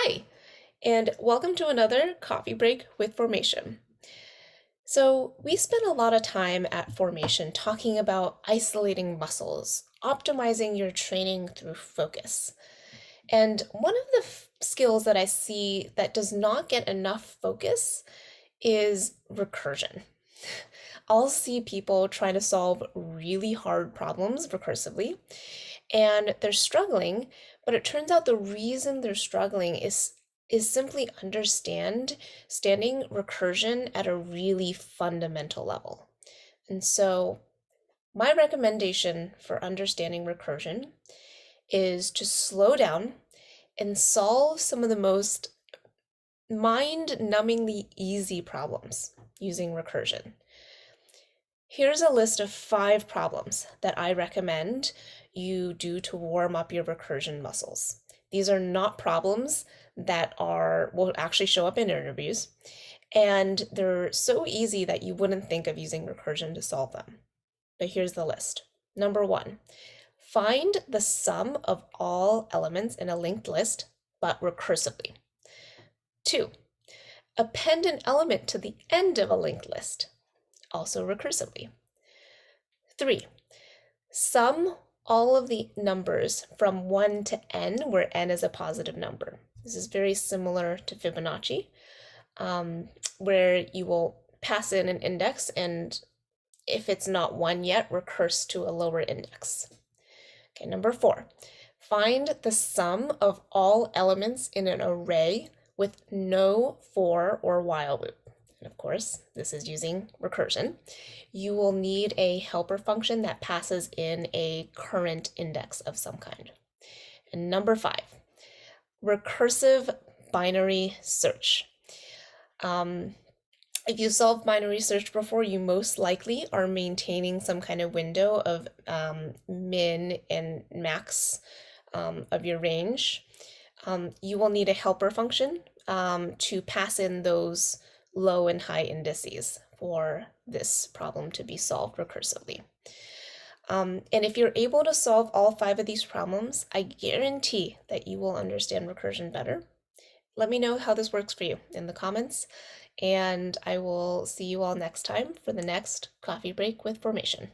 Hi, and welcome to another coffee break with formation. So, we spent a lot of time at formation talking about isolating muscles, optimizing your training through focus. And one of the skills that I see that does not get enough focus is recursion. I'll see people trying to solve really hard problems recursively, and they're struggling, but it turns out the reason they're struggling is simply standing recursion at a really fundamental level. And so my recommendation for understanding recursion is to slow down and solve some of the most mind-numbingly easy problems using recursion. Here's a list of 5 problems that I recommend you do to warm up your recursion muscles. These are not problems that will actually show up in interviews, and they're so easy that you wouldn't think of using recursion to solve them. But here's the list. Number 1, find the sum of all elements in a linked list, but recursively. 2, append an element to the end of a linked list, also recursively. 3, sum all of the numbers from 1 to n, where n is a positive number. This is very similar to Fibonacci, where you will pass in an index, and if it's not 1 yet, recurse to a lower index. Okay, number 4, find the sum of all elements in an array with no for or while loop. And of course, this is using recursion. You will need a helper function that passes in a current index of some kind. And number 5, recursive binary search. If you solved binary search before, you most likely are maintaining some kind of window of min and max of your range. You will need a helper function to pass in those low and high indices for this problem to be solved recursively. And if you're able to solve all 5 of these problems, I guarantee that you will understand recursion better. Let me know how this works for you in the comments, and I will see you all next time for the next coffee break with formation.